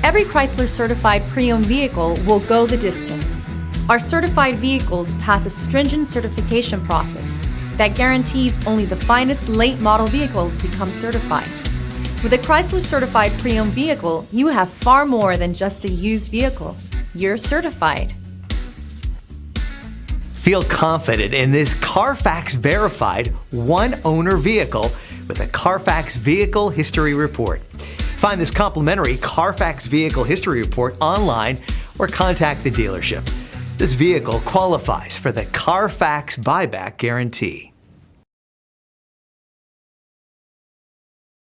Every Chrysler certified pre-owned vehicle will go the distance. Our certified vehicles pass a stringent certification process that guarantees only the finest late model vehicles become certified. With a Chrysler certified pre-owned vehicle, you have far more than just a used vehicle. You're certified. Feel confident in this Carfax verified one-owner vehicle with a Carfax Vehicle History Report. Find this complimentary Carfax Vehicle History Report online or contact the dealership. This vehicle qualifies for the Carfax Buyback Guarantee.